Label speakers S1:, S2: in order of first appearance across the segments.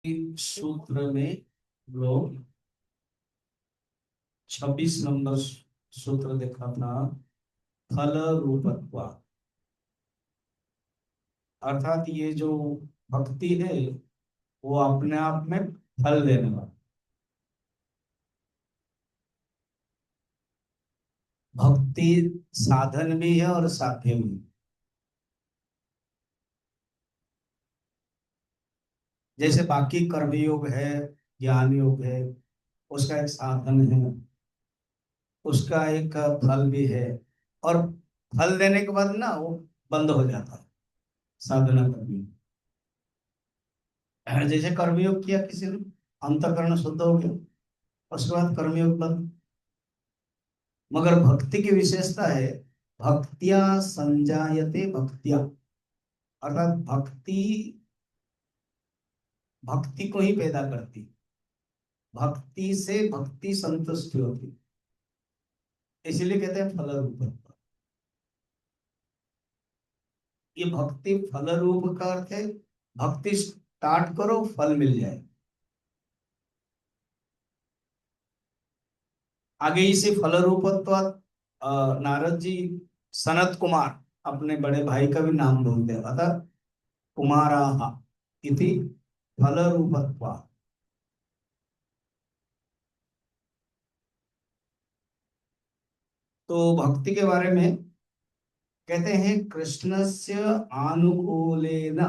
S1: सूत्र में लोग 26 नंबर सूत्र देखा था। फल रूपत्वा, अर्थात ये जो भक्ति है वो अपने आप में फल देने वाला। भक्ति साधन भी है और साध्य भी है। जैसे बाकी कर्मयोग है, ज्ञान योग है, उसका एक साधन है, उसका एक फल भी है। और फल देने के बाद ना वो बंद हो जाता है साधना करनी। जैसे कर्मयोग किया किसी ने, अंतःकरण शुद्ध हो गया, उसके बाद कर्मयोग बंद। मगर भक्ति की विशेषता है, भक्तिया संजायते भक्तिया, अर्थात भक्ति भक्ति को ही पैदा करती, भक्ति से भक्ति संतुष्ट होती। इसीलिए कहते हैं फल रूप। ये भक्ति फल रूप का अर्थ है, भक्ति स्टार्ट करो फल मिल जाए। आगे इसी फल रूपत्वात् नारद जी सनत कुमार अपने बड़े भाई का भी नाम बोलते हैं, अतः कुमाराः इति फल रूपत्वात्। तो भक्ति के बारे में कहते हैं, कृष्णस्य आनुकूलेन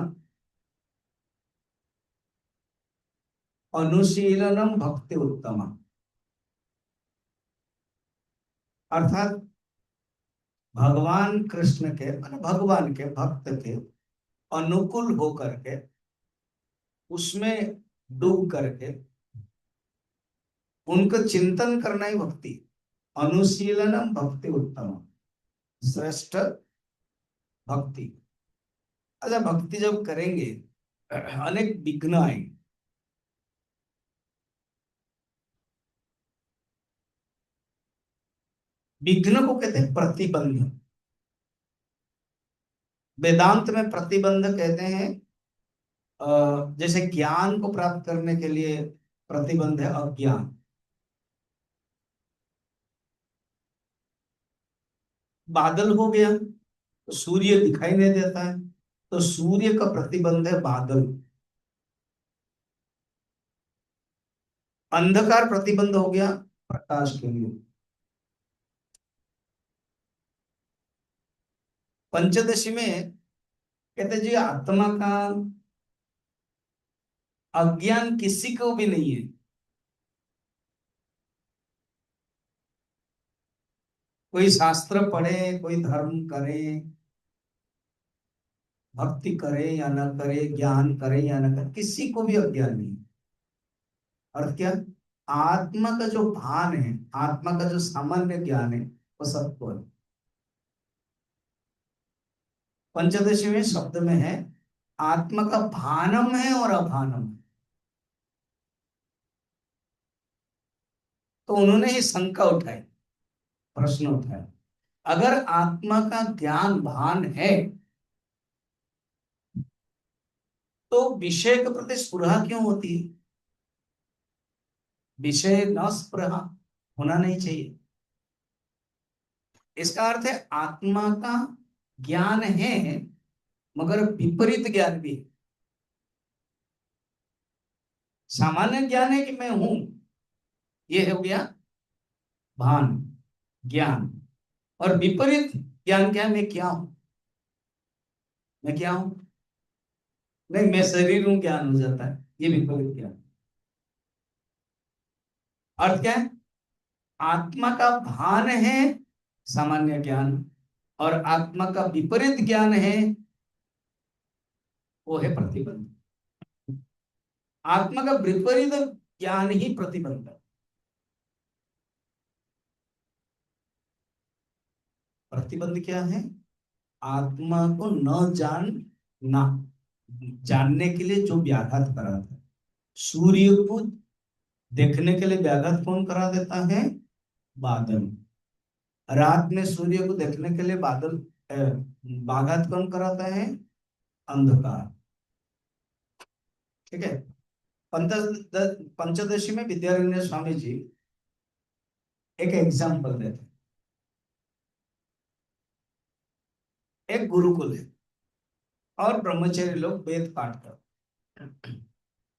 S1: अनुशीलनम भक्ति उत्तम, अर्थात भगवान कृष्ण के माने भगवान के भक्त के अनुकूल होकर के, उसमें डूब करके उनका चिंतन करना ही भक्ति। अनुशीलनम भक्ति उत्तम, श्रेष्ठ भक्ति। अच्छा, भक्ति जब करेंगे अनेक विघ्न आएंगे। विघ्न को कहते हैं प्रतिबंध। वेदांत में प्रतिबंध कहते हैं, जैसे ज्ञान को प्राप्त करने के लिए प्रतिबंध है अज्ञान। बादल हो गया तो सूर्य दिखाई नहीं देता है, तो सूर्य का प्रतिबंध है बादल। अंधकार प्रतिबंध हो गया प्रकाश के लिए। पंचदशी में कहते जी आत्मा का अज्ञान किसी को भी नहीं है। कोई शास्त्र पढ़े, कोई धर्म करे, भक्ति करे या न करे, ज्ञान करे या न करे, किसी को भी अज्ञान नहीं। और क्या, आत्मा का जो भान है, आत्मा का जो सामान्य ज्ञान है, वो सबको है। पंचदशी में शब्द में है, आत्मा का भानम है और अभानम है। तो उन्होंने ये शंका उठाई, प्रश्न उठाया, अगर आत्मा का ज्ञान भान है तो विषय के प्रति स्पृहा क्यों होती है? विषय न स्पृहा होना नहीं चाहिए। इसका अर्थ है आत्मा का ज्ञान है मगर विपरीत ज्ञान भी है। सामान्य ज्ञान है कि मैं हूं, ये हो गया भान, ज्ञान। और विपरीत ज्ञान क्या है, मैं क्या हूं, मैं क्या हूं, नहीं मैं शरीर हूं, ज्ञान हो जाता है, ये विपरीत ज्ञान। अर्थ क्या है, आत्मा का भान है सामान्य ज्ञान, और आत्मा का विपरीत ज्ञान है, वो है प्रतिबंध। आत्मा का विपरीत ज्ञान ही प्रतिबंध है। प्रतिबंध क्या है, आत्मा को न जानना, जानने के लिए जो व्याघात कराता है। सूर्य को देखने के लिए व्याघात कौन करा देता है, बादल। रात में सूर्य को देखने के लिए बादल व्याघात कौन कराता है, अंधकार। ठीक है। पंचदशी में विद्यारण्य स्वामी जी एक एग्जाम्पल देते हैं। एक गुरुकुल है और ब्रह्मचारी लोग वेद पाठ कर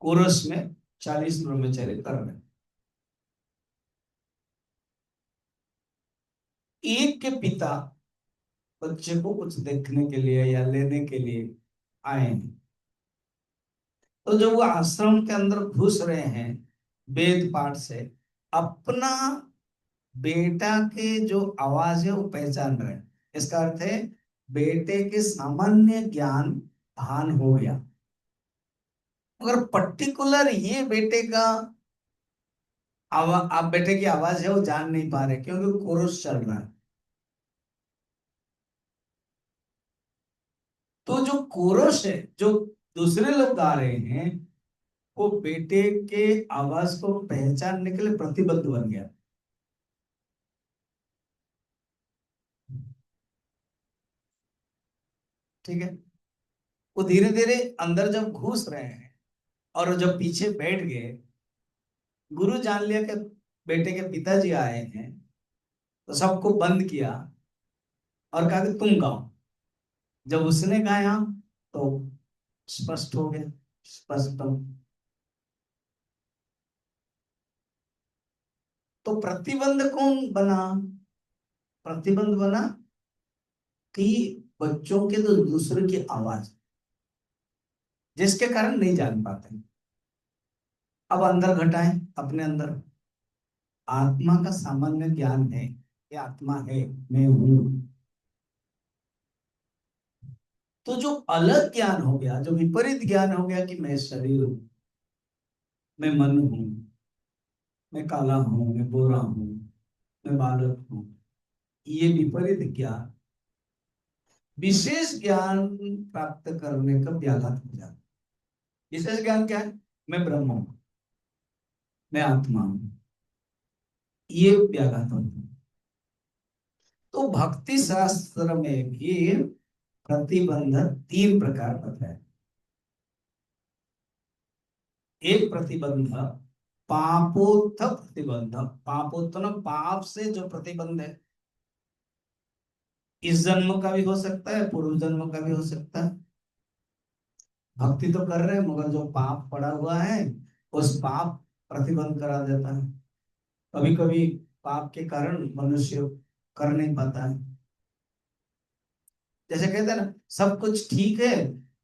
S1: कोरस में 40 ब्रह्मचारी कर रहे हैं। एक के पिता बच्चे को कुछ देखने के लिए या लेने के लिए आए हैं। तो जब वो आश्रम के अंदर घुस रहे हैं वेद पाठ से, अपना बेटा के जो आवाज है वो पहचान रहे हैं। इसका अर्थ है बेटे के सामान्य ज्ञान भान हो गया, मगर पर्टिकुलर ये बेटे का आप बेटे की आवाज है वो जान नहीं पा रहे क्योंकि कोरस चल रहा है। तो जो कोरस है, जो दूसरे लोग गा रहे हैं, वो बेटे के आवाज को पहचानने के लिए प्रतिबद्ध बन गया। ठीक है। वो धीरे धीरे अंदर जब घुस रहे हैं और जब पीछे बैठ गए, गुरु जान लिया कि बेटे के पिताजी आए हैं, तो सबको बंद किया और कहा कि तुम गाओ। जब उसने गाया तो स्पष्ट हो गया, स्पष्ट। तो प्रतिबंध कौन बना? प्रतिबंध बना कि बच्चों के तो दूसरे की आवाज, जिसके कारण नहीं जान पाते। अब अंदर घटाएं अपने अंदर, आत्मा का सामान्य ज्ञान है, ये आत्मा है, मैं हूं। तो जो अलग ज्ञान हो गया, जो विपरीत ज्ञान हो गया कि मैं शरीर हूं, मैं मन हूं, मैं काला हूं, मैं गोरा हूं, मैं बालक हूं, ये विपरीत ज्ञान विशेष ज्ञान प्राप्त करने का व्याघात हो जाता है। विशेष ज्ञान क्या है? मैं ब्रह्म हूं, मैं आत्मा हूं, ये व्याघात होता है। तो भक्ति शास्त्र में भी प्रतिबंध 3 प्रकार बताए। एक प्रतिबंध पापोत्थ प्रतिबंध। पापोत्थ ना, पाप से जो प्रतिबंध है, इस जन्म का भी हो सकता है, पूर्व जन्म का भी हो सकता है। भक्ति तो कर रहे हैं मगर जो पाप पड़ा हुआ है, उस पाप प्रतिबंध करा देता है। कभी कभी पाप के कारण मनुष्य कर नहीं पाता है। जैसे कहते हैं ना, सब कुछ ठीक है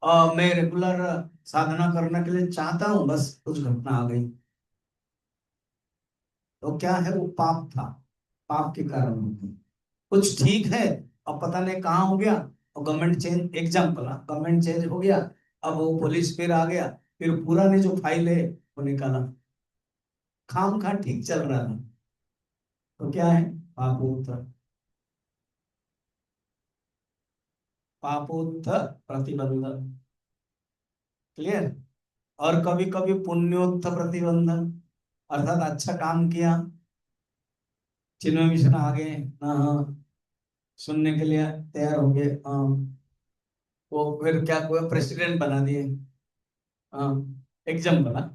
S1: और मैं रेगुलर साधना करने के लिए चाहता हूं, बस कुछ घटना आ गई, तो क्या है, वो पाप था, पाप के कारण होती। कुछ ठीक है और पता नहीं कहाँ हो गया, और government change, example, government change हो गया, अब वो पुलिस फिर आ गया, फिर पुरानी जो फाइल है वो निकाला, खाम खा ठीक चल रहा था, तो क्या है, पापोत्तर। पापोत्तर प्रतिबंध, क्लियर। और कभी कभी पुण्योत्तर प्रतिबंध, अर्थात अच्छा काम किया, चिन्ह मिशन आ गए, हाँ हाँ, सुनने के लिए तैयार हो गए, हाँ, वो फिर क्या हुआ, प्रेसिडेंट बना दिए, हाँ, एग्जाम्पल, हाँ।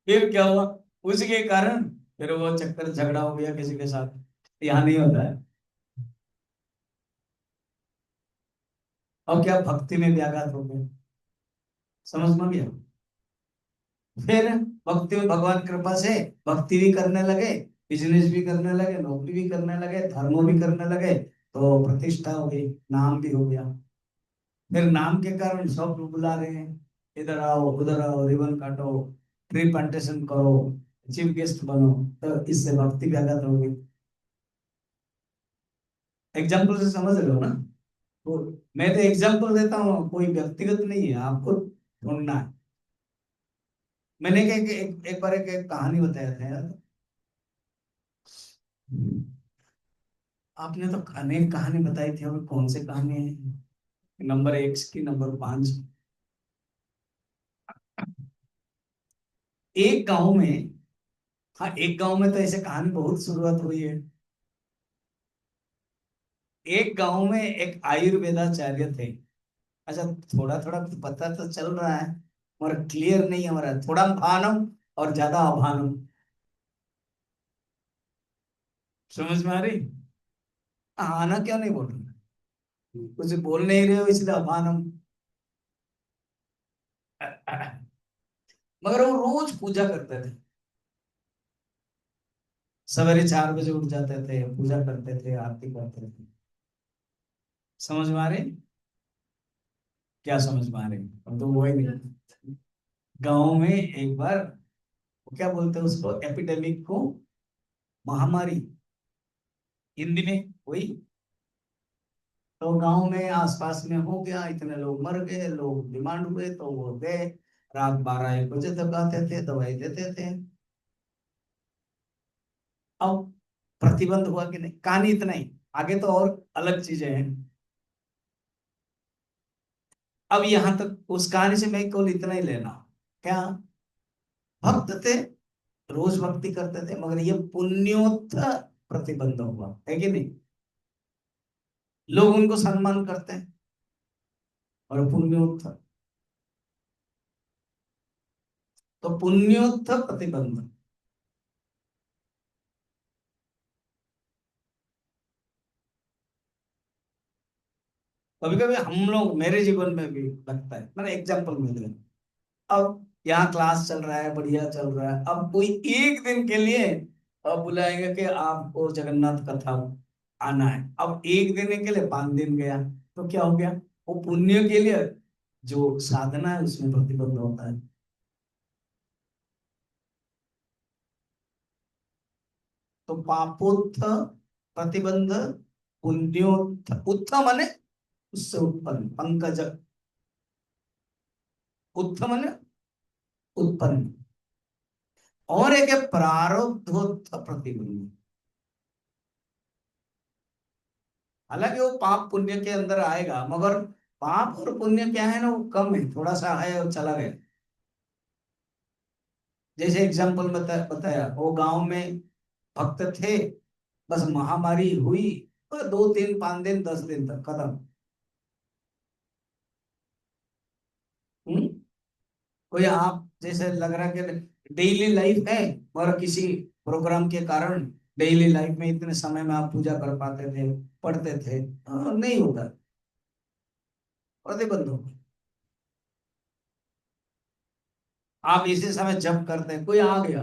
S1: फिर क्या हुआ, उसी के कारण फिर वो चक्कर झगड़ा हो गया किसी के साथ, यहाँ नहीं होता है। और क्या, भक्ति में व्याघात हो गया, समझ में गया। फिर भक्ति में भगवान कृपा से भक्ति भी करने लगे, बिजनेस भी करने लगे, नौकरी भी करने लगे, धर्म भी करने लगे, तो प्रतिष्ठा हो गई, नाम भी हो गया। फिर नाम के कारण सब लोग बुला रहे हैं, इधर आओ उधर आओ, रिबन काटो, ट्री प्लांटेशन करो, चीफ गेस्ट बनो, तो इससे भक्ति व्याघात हो गई। एग्जाम्पल से समझ रहे हो ना? तो मैं तो एग्जाम्पल देता हूँ, कोई व्यक्तिगत नहीं है, आपको ढूंढना है। मैंने एक बार एक कहानी बताया था यार। आपने तो अनेक कहानी बताई थी, अभी कौन सी कहानी है, नंबर 1 की, नंबर 5। एक गांव में, हाँ, एक गांव में तो ऐसे कहानी बहुत शुरुआत हुई है। एक गांव में एक आयुर्वेदाचार्य थे। अच्छा, थोड़ा थोड़ा पता तो चल रहा है, और क्लियर नहीं हो रहा है, थोड़ा भानम और ज्यादा अभानम। समझ में आ रही? आना क्यों नहीं बोल रहे? कुछ बोल नहीं रहे हो इसलिए अभानम। मगर वो रोज पूजा करते थे, सवेरे 4 बजे उठ जाते थे, पूजा करते थे, आरती करते थे। समझ में आ रही? क्या समझ में आ रही? अब तो वो ही नहीं। गांव में एक बार, क्या बोलते हैं उसको, एपिडेमिक को, महामारी, हिंदी में वही। तो गांव में आसपास में हो गया, इतने लोग मर गए, लोग डिमांड हुए तो वो गए, रात 12-1 बजे तक आते थे, दवाई देते थे। अब प्रतिबंध हुआ कि नहीं, कहानी इतना ही, आगे तो और अलग चीजें हैं। अब यहां तक उस कहानी से मैं केवल इतना ही लेना, क्या, भक्त थे, रोज भक्ति करते थे, मगर ये पुण्योत्थ प्रतिबंध हुआ है कि नहीं। लोग उनको सम्मान करते हैं, और पुण्योत्थ, तो पुण्योत्थ प्रतिबंध। कभी कभी हम लोग, मेरे जीवन में भी लगता है, मैंने एग्जाम्पल मिल रहे हैं। अब यहाँ क्लास चल रहा है, बढ़िया चल रहा है, अब कोई एक दिन के लिए अब बुलाएंगे कि आपको जगन्नाथ कथा आना है, अब एक दिन के लिए 5 दिन गया, तो क्या हो गया, वो पुण्य के लिए जो साधना है उसमें प्रतिबंध होता है। तो पापोत्थ प्रतिबंध, पुण्योत्थ, उत्थ माने उससे उत्पन्न, पंकज, उत्थ माने उत्पन्न, और एक है प्रारब्धोत्थ प्रतिबंध। हालांकि वो पाप पुण्य के अंदर आएगा, मगर पाप और पुण्य क्या है ना, वो कम है, थोड़ा सा है और चला गया। जैसे एग्जाम्पल बताया, वो गांव में भक्त थे, बस महामारी हुई, तो 2 दिन 5 दिन 10 दिन तक खत्म। हम्म? कोई आप जैसे लग रहा है कि डेली लाइफ है, और किसी प्रोग्राम के कारण डेली लाइफ में इतने समय में आप पूजा कर पाते थे, पढ़ते थे, नहीं होता, प्रतिबंध हो। आप इसी समय जप करते हैं, कोई आ गया,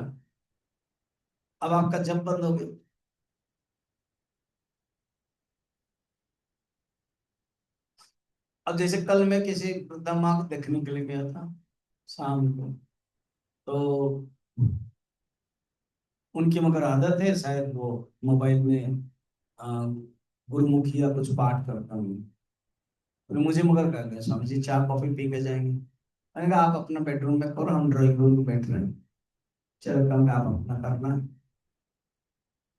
S1: अब आपका जप बंद हो गया। अब जैसे कल मैं किसी वृद्धा माँ को देखने के लिए गया था शाम को, तो उनकी मगर आदत है, शायद वो मोबाइल में आ, गुरुमुखी या कुछ पाठ करता हूँ। तो मुझे मगर कह गया, स्वामी जी चाय कॉफी पी के जाएंगे। मैंने कहा आप अपना बेडरूम में करो, हम ड्राइंग रूम में बैठ रहे हैं, चलो काम आप अपना करना,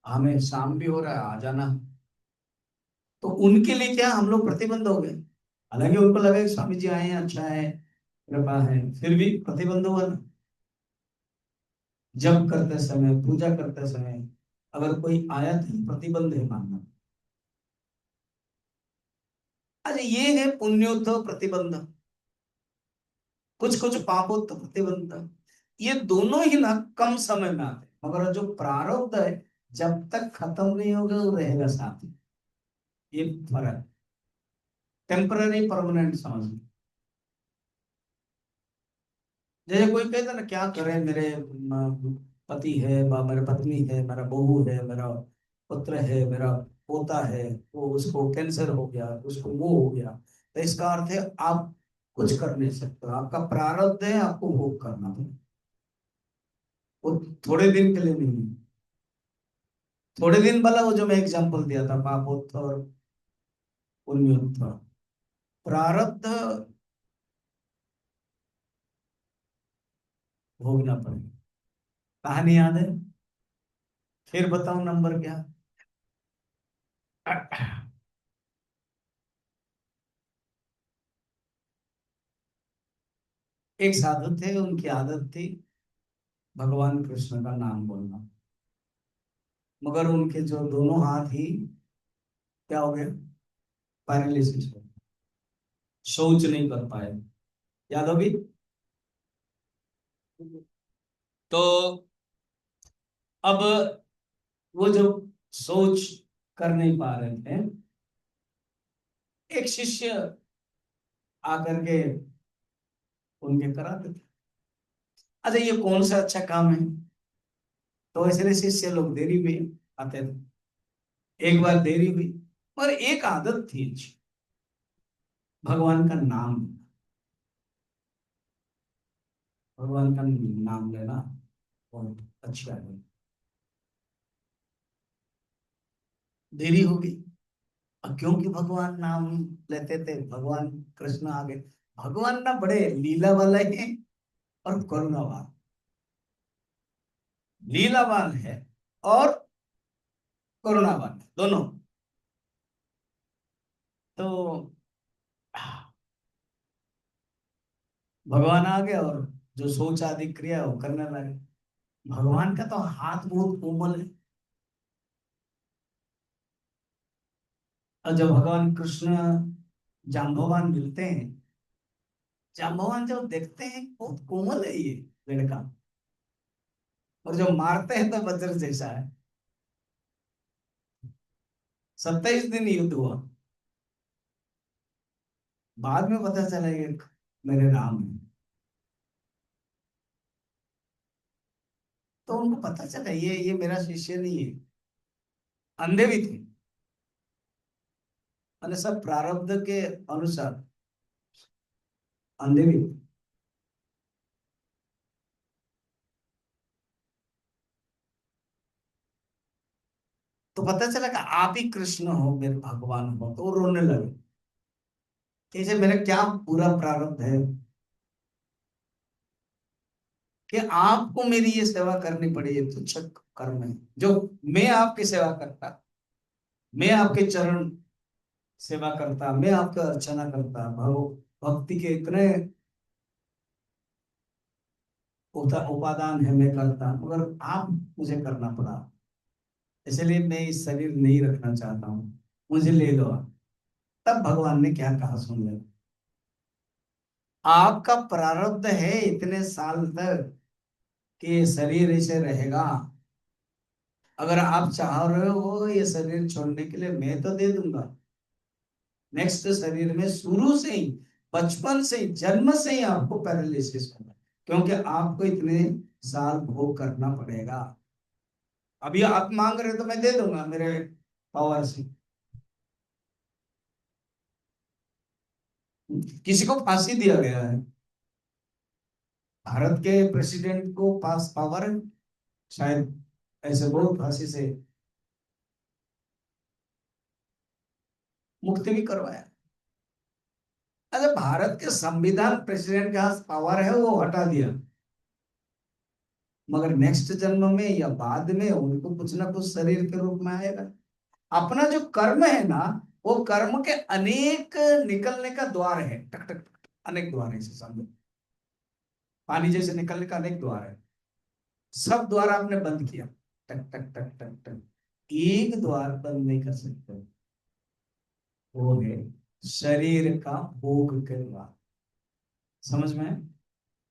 S1: हमें शाम भी हो रहा है, आ जाना। तो उनके लिए क्या, हम लोग प्रतिबंध हो गए। हालांकि उनको लगा कि स्वामी जी आए हैं, अच्छा है, कृपा है, फिर भी प्रतिबंध हुआ ना। जब करते समय, पूजा करते समय अगर कोई आया तो प्रतिबंध है मानना। अच्छा, ये है पुण्योत्थ प्रतिबंध, कुछ कुछ पापोत्थ प्रतिबंध। ये दोनों ही ना कम समय में आते हैं, मगर जो प्रारब्ध है जब तक खत्म नहीं होगा वो रहेगा साथ में। ये फर्क, टेम्पररी परमानेंट समझ लो। जैसे कोई कहता ना, क्या करे, मेरे पति है, मेरे पत्नी है, मेरा बहू है, मेरा पुत्र है, मेरा पोता है, वो उसको कैंसर हो गया, उसको वो हो गया, तो इसका अर्थ है आप कुछ कर नहीं सकते, आपका प्रारब्ध है, आपको भोग करना पड़ेगा। वो थोड़े दिन के लिए नहीं, थोड़े दिन वाला वो जो मैं एग्जांपल दिया था, पापोत्थ और पुण्योत्थ, प्रारब्ध भोगना पड़ेगा। कहानी याद है? फिर बताओ नंबर क्या। एक साधु थे, उनकी आदत थी भगवान कृष्ण का नाम बोलना, मगर उनके जो दोनों हाथ ही क्या हो गए, पैरालिसिस हो, शौच नहीं कर पाए। याद होगी? तो अब वो जब सोच कर नहीं पा रहे थे, एक शिष्य आकर के उनके कराते थे। अच्छा, ये कौन सा अच्छा काम है? तो इसलिए शिष्य लोग देरी में आते थे। एक बार देरी हुई, और एक आदत थी अच्छी, भगवान का नाम, भगवान का नाम लेना बहुत अच्छी आदत। देरी हो गई, और क्योंकि भगवान नाम लेते थे, भगवान कृष्ण आ गए। भगवान ना बड़े लीला वाले हैं और करुणावान, लीलावान है और करुणावान है, दोनों। तो भगवान आ गए और जो सोच आदि क्रिया वो करने लगे। भगवान का तो हाथ बहुत कोमल है। और जब भगवान कृष्ण जाम्बवान मिलते हैं, जाम्बवान जब देखते हैं बहुत कोमल है ये लड़का, और जब मारते हैं तो वज्र जैसा है। 27 दिन युद्ध हुआ, बाद में पता चला ये मेरे राम है। तो उनको पता चला ये मेरा शिष्य नहीं है। अंधे भी थे, मैंने सब प्रारब्ध के अनुसार अंधे भी थे। तो पता चला कि आप ही कृष्ण हो, मेरे भगवान हो। तो वो रोने लगे कि जैसे मेरा क्या पूरा प्रारब्ध है कि आपको मेरी ये सेवा करनी पड़ी, ये तुच्छ कर्म है जो मैं आपकी सेवा करता, मैं आपके चरण सेवा करता, मैं आपका अर्चना करता, भक्ति के इतने उपादान है मैं करता, मगर आप मुझे करना पड़ा। इसलिए मैं इस शरीर नहीं रखना चाहता हूँ, मुझे ले लो आप। तब भगवान ने क्या कहा सुन ले, आपका प्रारब्ध है इतने साल तक कि ये शरीर ऐसे रहेगा। अगर आप चाह रहे हो ये शरीर छोड़ने के लिए, मैं तो दे दूंगा। नेक्स्ट शरीर में शुरू से ही, बचपन से ही, जन्म से ही आपको पैरालिसिस होगा, क्योंकि आपको इतने साल भोग करना पड़ेगा। अभी आप मांग रहे हो तो मैं दे दूंगा मेरे पावर से। किसी को फांसी दिया गया है, भारत के प्रेसिडेंट को पास पावर है, शायद ऐसे बहुत फांसी से मुक्ति भी करवाया। अच्छा, भारत के संविधान प्रेसिडेंट के पास पावर है, वो हटा दिया, मगर नेक्स्ट जन्म में या बाद में उनको कुछ ना कुछ शरीर के रूप में आएगा। अपना जो कर्म है ना, वो कर्म के अनेक निकलने का द्वार है, टक टक टक, अनेक द्वार है, इसे समझो। पानी जैसे निकलने का अनेक द्वार है, सब द्वार आपने बंद किया, टक टक टक टक टक, एक द्वार बंद नहीं कर सकते, वो है शरीर का भोग के द्वार। समझ में आया?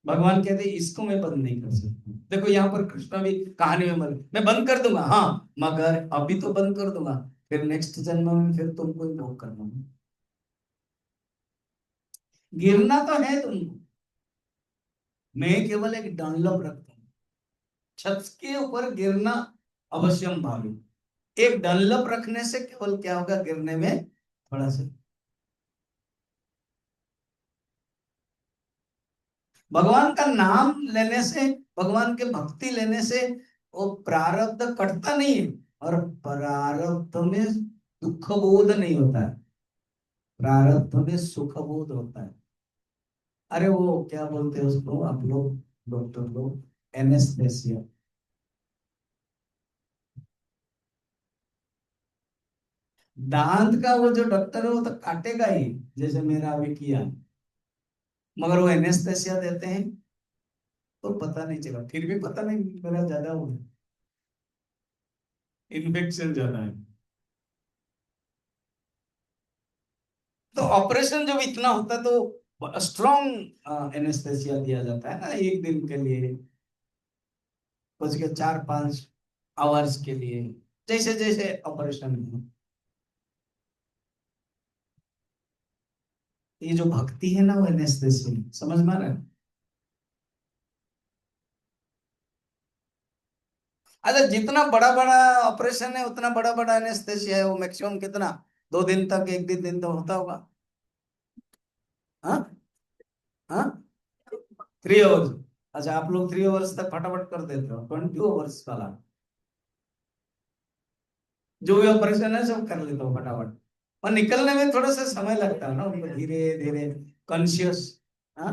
S1: भगवान कहते हैं इसको मैं बंद नहीं कर सकता। देखो यहाँ पर कृष्ण भी कहानी में मर, मैं बंद कर दूंगा, हाँ, मगर अभी तो बंद कर दूंगा, फिर नेक्स्ट जन्म में फिर तुमको ही भोग करना है। गिरना तो है तुमको, मैं केवल एक डनलप रखता हूँ, छत के ऊपर गिरना अवश्यम भावी। एक डनलप रखने से केवल क्या होगा, गिरने में थोड़ा सा। भगवान का नाम लेने से, भगवान के भक्ति लेने से वो प्रारब्ध कटता नहीं है, और प्रारब्ध में दुख बोध नहीं होता है, प्रारब्ध में सुख बोध होता है। अरे वो क्या बोलते हैं उसको आप लोग, डॉक्टर लोग, एनेस्थेसिया। दांत का वो जो डॉक्टर है वो तो काटेगा ही, जैसे मेरा अभी किया, मगर वो एनेस्थेसिया देते हैं तो पता नहीं चला, फिर भी पता नहीं मेरा ज्यादा हो गया, इन्फेक्शन ज्यादा है। तो ऑपरेशन जब इतना होता तो स्ट्रॉन्ग एनेस्थेसिया दिया जाता है ना, एक दिन के लिए, कुछ के 4-5 आवर्स के लिए, जैसे जैसे ऑपरेशन है। ये जो भक्ति है ना, वो एनेस्थेसिया, समझ में आ रहा है? अच्छा, जितना बड़ा बड़ा ऑपरेशन है उतना बड़ा बड़ा एनेस्थेसिया है, वो मैक्सिमम कितना, 2 दिन तक, एक दिन तो होता होगा। हाँ। हाँ। 3 आवर्स। अच्छा, आप लोग 3 आवर्स तक फटाफट कर देते हो, 20 आवर्स वाला जो भी ऑपरेशन है सब कर लेता हूँ फटाफट। और निकलने में थोड़ा सा समय लगता है ना उनको, धीरे धीरे, कॉन्शियस। हाँ।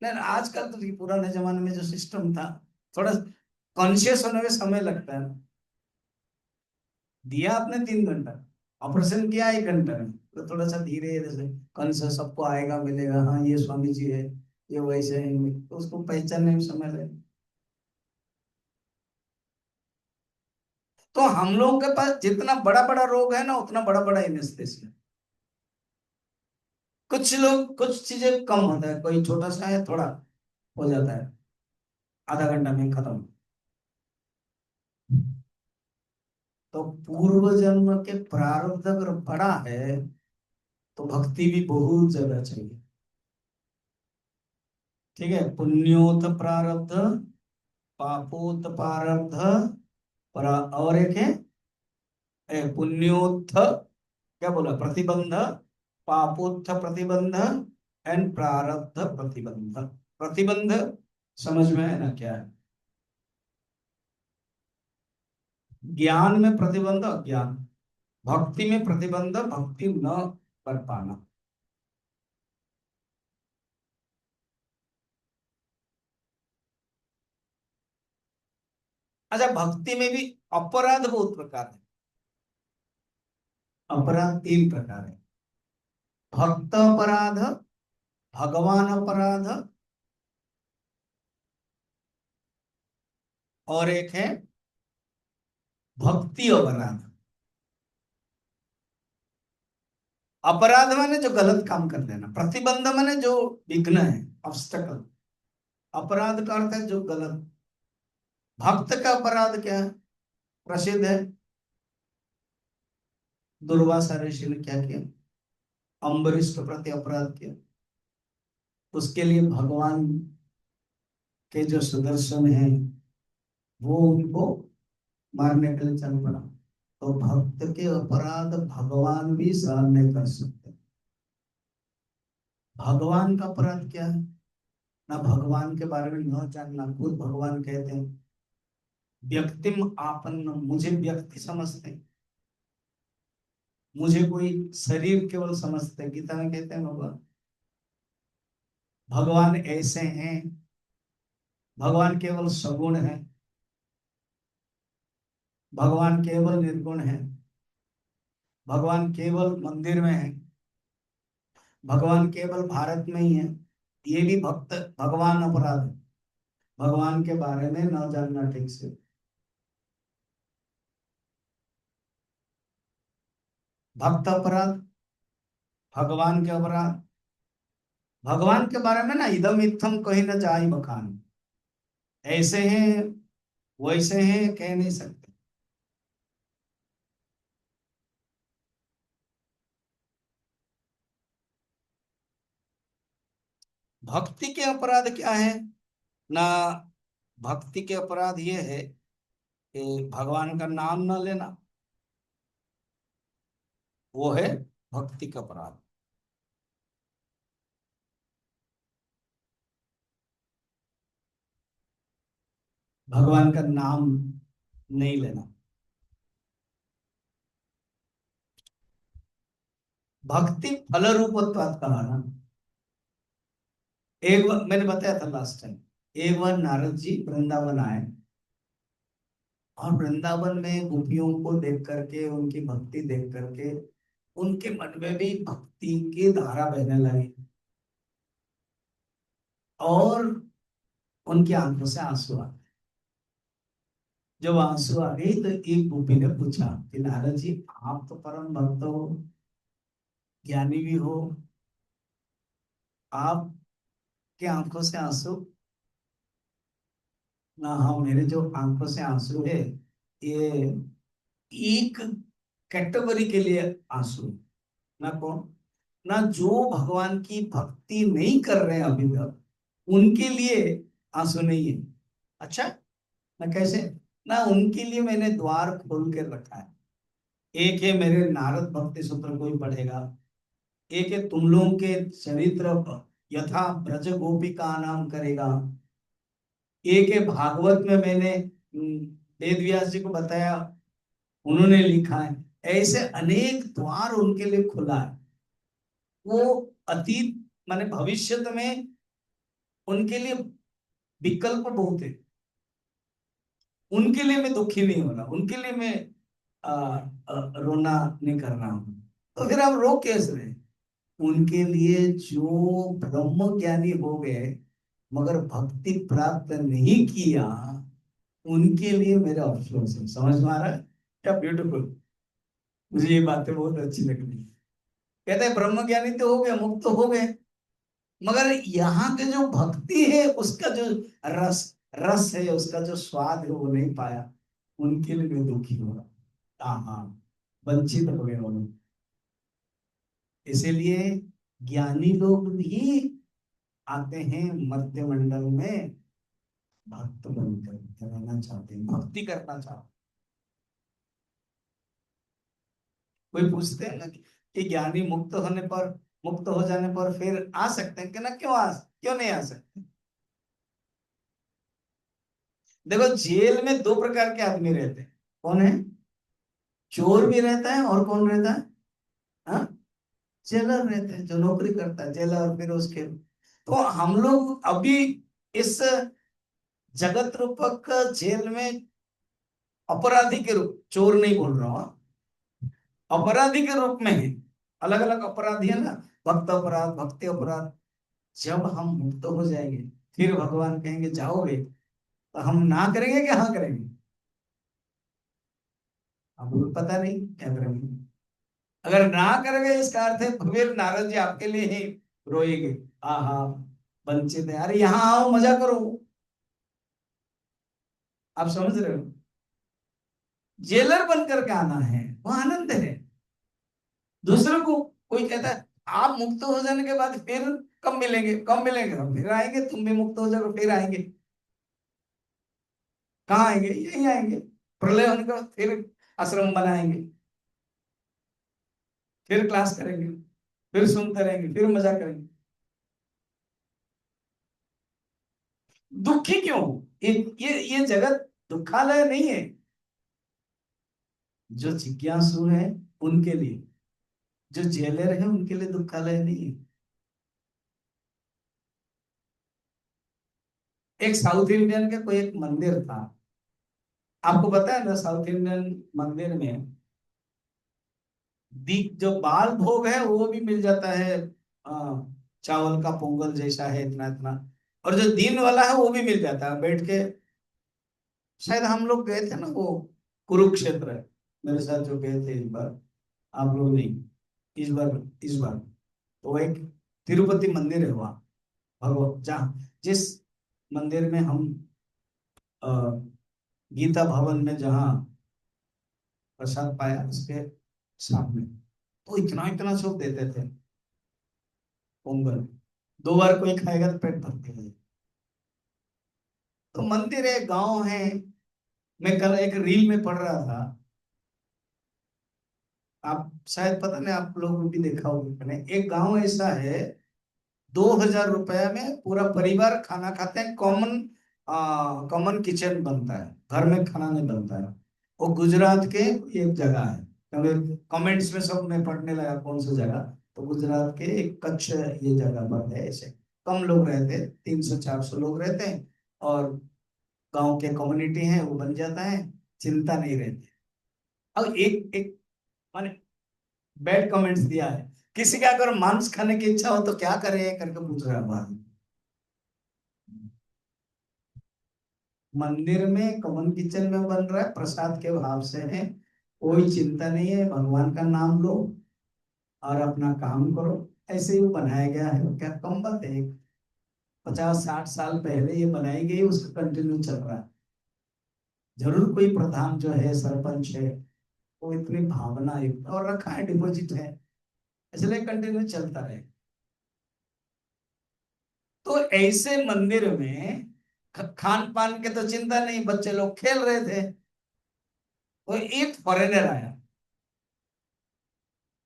S1: नहीं नहीं, आजकल तो ये पुराने जमाने में जो सिस्टम था, थोड़ा कॉन्शियस होने में समय लगता है ना। दिया आपने 3 घंटा, ऑपरेशन किया 1 घंटा में, तो थोड़ा सा धीरे धीरे कॉन्शियस सबको आएगा, मिलेगा, हाँ ये स्वामी जी है, ये वैसे हैं, तो उसको पहचानने में समय लगेगा। तो हम लोगों के पास जितना बड़ा बड़ा रोग है ना, उतना बड़ा बड़ा एनेस्थेसिया। कुछ लोग, कुछ चीजें कम होता है, कोई छोटा सा है, थोड़ा हो जाता है, आधा घंटा में खत्म। तो पूर्व जन्म के प्रारब्ध अगर बड़ा है, तो भक्ति भी बहुत ज्यादा चाहिए। ठीक है, पुण्योत प्रारब्ध, पापोत प्रारब्ध, और एक है पुण्योत्थ, क्या बोला, प्रतिबंध, पापोत्थ प्रतिबंध, एंड प्रारब्ध प्रतिबंध। प्रतिबंध समझ में है ना क्या है? ज्ञान में प्रतिबंध, अज्ञान। भक्ति में प्रतिबंध, भक्ति न कर पाना। अच्छा, भक्ति में भी अपराध बहुत प्रकार है। अपराध 3 प्रकार है। भक्त अपराध, भगवान अपराध, और एक है भक्ति अपराध। अपराध माने जो गलत काम कर देना, प्रतिबंध माने जो विघ्न है, ऑब्स्टेकल। अपराध का अर्थ है जो गलत। भक्त का अपराध क्या है? प्रसिद्ध है, दुर्वासा ऋषि ने क्या किया, अम्बरीश के प्रति अपराध किया, उसके लिए भगवान के जो सुदर्शन है, वो उनको मारने के लिए चल पड़ा। तो भक्त के अपराध भगवान भी सहन नहीं कर सकते। भगवान का अपराध क्या है? ना भगवान के बारे में न जानना, खुद भगवान कहते हैं, व्यक्तिम आपन्न, मुझे व्यक्ति समझते हैं, मुझे कोई शरीर केवल समझते हैं। गीता में कहते हैं भगवान, भगवान ऐसे हैं, भगवान केवल सगुण है, भगवान केवल निर्गुण है, भगवान केवल मंदिर में है, भगवान केवल भारत में ही है। ये भी भक्त भगवान अपराध है, भगवान के बारे में न जानना ठीक से। भक्त अपराध, भगवान के अपराध, भगवान के बारे में ना इदम इत्थम कहीं न जाई बखान, ऐसे हैं, वैसे हैं, कह नहीं सकते। भक्ति के अपराध क्या है ना? भक्ति के अपराध ये है कि भगवान का नाम न लेना, वो है भक्ति का अपराध। भगवान का नाम नहीं लेना। भक्ति फल रूपत्वात् कहा ना। एक बार मैंने बताया था लास्ट टाइम, एक बार नारद जी वृंदावन आए, और वृंदावन में गोपियों को देख करके, उनकी भक्ति देख करके, उनके मन में भी भक्ति की धारा बहने लगी, और उनकी आंखों से आंसू आ गए। जब आंसू आ गई तो एक गोपी ने पूछा कि नारद जी, आप तो परम भक्त हो, ज्ञानी भी हो, आपके आंखों से आंसू ना, हाँ, मेरे जो आंखों से आंसू है, ये एक कैटेगरी के लिए आंसू, ना कौन, ना जो भगवान की भक्ति नहीं कर रहे हैं अभी तक, उनके लिए आंसू नहीं है। अच्छा, ना कैसे, ना उनके लिए मैंने द्वार खोल के रखा है। एक है मेरे नारद भक्ति सूत्र कोई पढ़ेगा, एक है तुम लोगों के चरित्र यथा ब्रज गोपिका नाम करेगा, एक है भागवत में मैंने वेद व्यास जी को बताया, उन्होंने लिखा है। ऐसे अनेक द्वार उनके लिए खुला है। वो अतीत माने भविष्य में उनके लिए विकल्प बहुत है। उनके लिए मैं दुखी नहीं होना, उनके लिए मैं रोना नहीं करना हूं। तो फिर आप रो कैसे रहे? उनके लिए जो ब्रह्म ज्ञानी हो गए मगर भक्ति प्राप्त नहीं किया, उनके लिए मेरा अफसोस है। समझ में आ रहा है? क्या ब्यूटीफुल। मुझे ये बातें बहुत अच्छी लगी। कहते हैं ब्रह्म ज्ञानी तो हो गए, मुक्त तो हो गए, मगर यहाँ के जो भक्ति है उसका जो रस रस है, उसका जो स्वाद है वो नहीं पाया। उनके लिए मैं दुखी हो रहा। हाँ, वंचित हो गए वो लोग। इसीलिए ज्ञानी लोग भी आते हैं मध्य मंडल में, भक्त बनकर रहना चाहते हैं, भक्ति करना चाहते। कोई पूछते हैं ना कि ज्ञानी मुक्त होने पर, मुक्त हो जाने पर फिर आ सकते हैं कि ना, क्यों नहीं आ सकते? देखो, जेल में दो प्रकार के आदमी रहते हैं। कौन है? चोर भी रहता है, और कौन रहता है? हाँ, जेलर रहते हैं, जो नौकरी करता है, जेलर। फिर उसके, तो हम लोग अभी इस जगत रूपक जेल में अपराधी के रूप, चोर नहीं बोल रहा हूँ, अपराधी के रूप में है। अलग अलग अपराधी है ना, भक्त अपराध, भक्ति अपराध। जब हम मुक्त हो जाएंगे, फिर भगवान कहेंगे जाओगे, तो हम ना करेंगे कि हाँ करेंगे? हमको पता नहीं क्या करेंगे। अगर ना करेंगे इसका अर्थ है फिर नारद जी आपके लिए ही रोएंगे। हाँ, वंचित है, अरे यहाँ आओ मजा करो। आप समझ रहे हो? जेलर बनकर के आना है, वो आनंद है। दूसरों को कोई कहता है आप मुक्त हो जाने के बाद फिर कब मिलेंगे, कब मिलेंगे? हम फिर आएंगे, तुम भी मुक्त हो जाओगे फिर आएंगे। कहाँ आएंगे? यही आएंगे। प्रलय होने के बाद फिर आश्रम बनाएंगे, फिर क्लास करेंगे, फिर सुनते रहेंगे, फिर मजा करेंगे। दुखी क्यों? ये जगत दुखालय नहीं है। जो जिज्ञासु है उनके लिए, जो जेलर है उनके लिए दुखालय नहीं है। एक साउथ इंडियन का कोई एक मंदिर था, आपको पता है ना? साउथ इंडियन मंदिर में दी जो बाल भोग है वो भी मिल जाता है। चावल का पोंगल जैसा है, इतना इतना। और जो दिन वाला है वो भी मिल जाता है बैठ के। शायद हम लोग गए थे ना वो, कुरुक्षेत्र, मेरे साथ जो गए थे इस बार। आप लोग नहीं, इस बार तो वो एक तिरुपति मंदिर है वहाँ, भगवत जहाँ जिस मंदिर में हम अ, गीता भवन में जहाँ प्रसाद पाया, उसके सामने तो इतना इतना सब देते थे पोंगल। दो बार कोई खाएगा तो पेट भर के। तो मंदिर है, गांव है। मैं कल एक रील में पढ़ रहा था, आप शायद पता नहीं, आप लोग भी देखा होगा। एक गांव ऐसा है, 2,000 रुपया में पूरा परिवार खाना खाते हैं। कॉमन कॉमन किचन बनता है, घर में खाना नहीं बनता है। वो गुजरात के एक जगह है, क्योंकि कमेंट्स में सब मैं पढ़ने लगा कौन सी जगह। तो गुजरात के एक कच्छ ये जगह पर है। ऐसे कम लोग रहते हैं, 300-400 लोग रहते हैं, और गांव के कम्युनिटी है, वो बन जाता है, चिंता नहीं रहती। अब एक एक माने बैड कमेंट्स दिया है, किसी का अगर मांस खाने की इच्छा हो तो क्या करे करके पूछ रहा है बाहर। मंदिर में कमन किचन में बन रहा है, प्रसाद के भाव से है, कोई चिंता नहीं है, भगवान का नाम लो और अपना काम करो। ऐसे ही वो बनाया गया है, क्या कम बात है। 50-60 साल पहले ये बनाई गई, उसका कंटिन्यू चल रहा है। जरूर कोई प्रधान जो है, सरपंच है, वो इतनी भावना है और रखा है, डिपॉजिट है, इसलिए कंटिन्यू चलता रहे। तो ऐसे मंदिर में खान पान के तो चिंता नहीं, बच्चे लोग खेल रहे थे। तो एक फॉरेनर आया,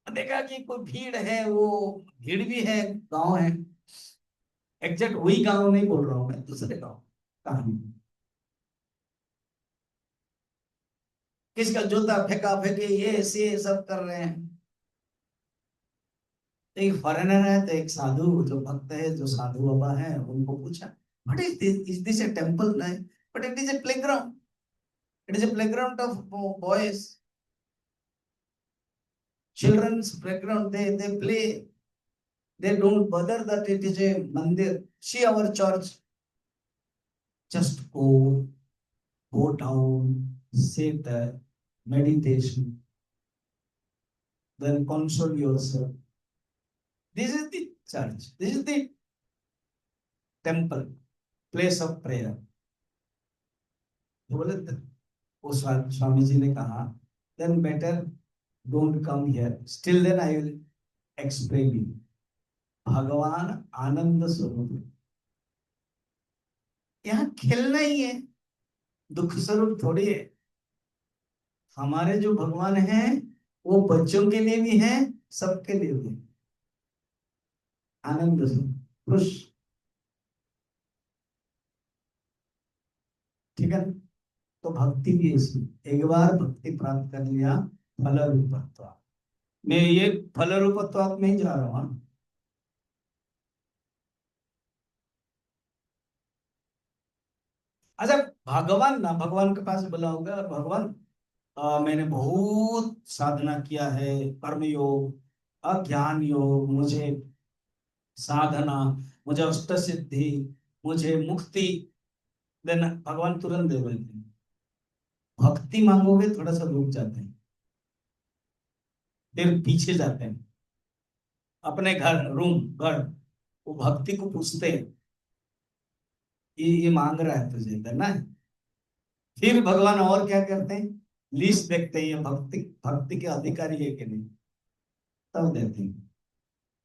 S1: देखा कि कोई भीड़ है, वो भीड़ भी है, गांव है, एग्जैक्ट वही गांव नहीं बोल रहा हूं मैं, दूसरे गांव कहानी। किसका जूता फेंका फेंके, ये सब कर रहे हैं। तो एक फॉरेनर है, तो एक साधु जो भक्त है, जो साधु बाबा है, उनको पूछा, but is this A temple? But it is a playground, it is a playground of boys, children's playground, they play, they don't bother that it is a mandir. See our church, just go down, sit there, meditation, then console yourself. This is the church, this is the temple, place of prayer. तो बोले, वो स्वामी जी ने कहा, then better don't come here, still then I will explain you. भगवान आनंद स्वरूप है, यहाँ खेलना ही है, दुख स्वरूप थोड़ी है। हमारे जो भगवान हैं वो बच्चों के लिए भी हैं, सबके लिए भी हैं। आनंद से खुश, ठीक है। तो भक्ति भी ऐसी, एक बार भक्ति प्राप्त कर लिया, फल रूपत्व, मैं ये फल रूपत्व में ही जा रहा हूँ। अच्छा, भगवान ना, भगवान के पास बोला होगा, और भगवान मैंने बहुत साधना किया है, कर्म योग, अज्ञान योग, मुझे साधना, मुझे अष्ट सिद्धि, मुझे मुक्ति देना, भगवान तुरंत दे देते हैं। भक्ति मांगोगे थोड़ा सा रुक जाते हैं, फिर पीछे जाते हैं, अपने घर, रूम, घर, वो भक्ति को पूछते हैं, ये मांग रहा है तुझे देना है। फिर भगवान और क्या करते हैं, लिस्ट देखते हैं, ये भक्ति भक्ति के अधिकारी है कि नहीं, तब देते हैं।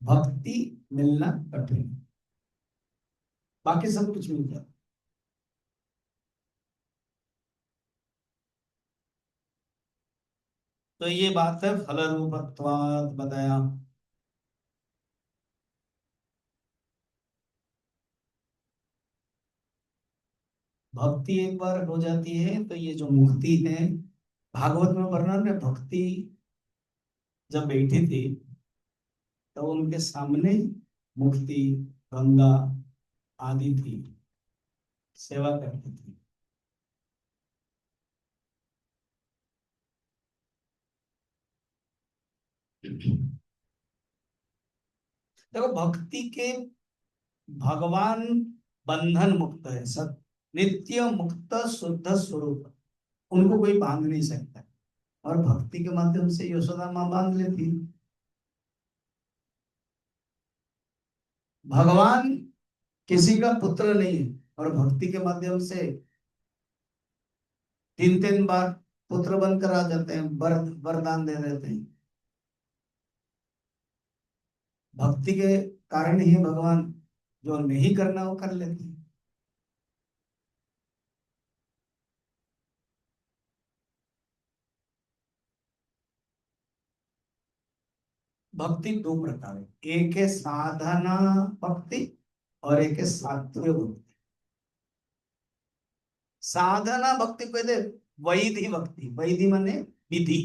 S1: भक्ति मिलना कठिन है, बाकी सब कुछ मिल जाता। तो ये बात है, फल रूपत्वात् बताया। भक्ति एक बार हो जाती है तो ये जो मुक्ति है, भागवत में वर्णन है, भक्ति जब बैठी थी तो उनके सामने मुक्ति, गंगा आदि थी, सेवा करती थी। देखो भक्ति के, भगवान बंधन मुक्त है, सब नित्य मुक्त शुद्ध स्वरूप, उनको कोई बांध नहीं सकता। और भक्ति के माध्यम से यशोदा माँ बांध लेती। भगवान किसी का पुत्र नहीं है, और भक्ति के माध्यम से 3-3 बार पुत्र बनकर आ जाते हैं, वरदान दे देते हैं। भक्ति के कारण ही भगवान जो नहीं करना वो कर लेते हैं। भक्ति दो प्रकार है, एक है साधना भक्ति और एक है साध्य भक्ति। साधना भक्ति कहते वैधि भक्ति, वैधि माने विधि,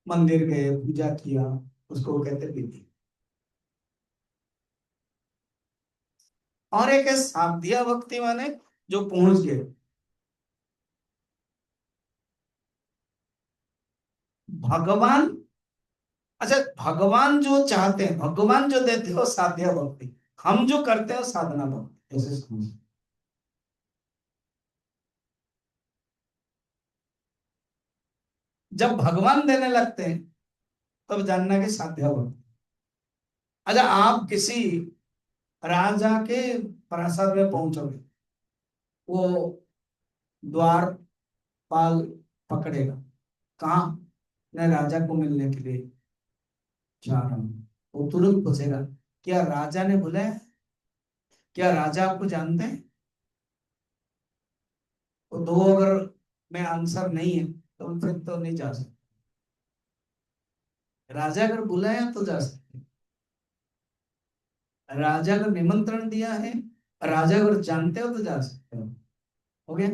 S1: मंदिर गए, पूजा किया, उसको कहते विधि। और एक है साध्या भक्ति माने जो पहुंच गए भगवान। अच्छा, भगवान जो चाहते हैं, भगवान जो देते हैं वो साध्या भक्ति, हम जो करते हैं वो साधना भक्ति, ऐसे समझ। जब भगवान देने लगते हैं तब जानना कि साध्या भक्ति। अच्छा, आप किसी राजा के प्रासाद में पहुंचोगे, वो द्वारपाल पकड़ेगा, कहाँ? मैं राजा को मिलने के लिए जा रहा हूँ। वो तुरंत पूछेगा, क्या राजा ने बुलाया? क्या राजा आपको जानते हैं? तो दो अगर में आंसर नहीं है तो फिर तो नहीं जा सकते। राजा अगर बुलाया तो जा सकते, राजा अगर निमंत्रण दिया है, राजा अगर जानते हो तो जा सकते हो। हो गया।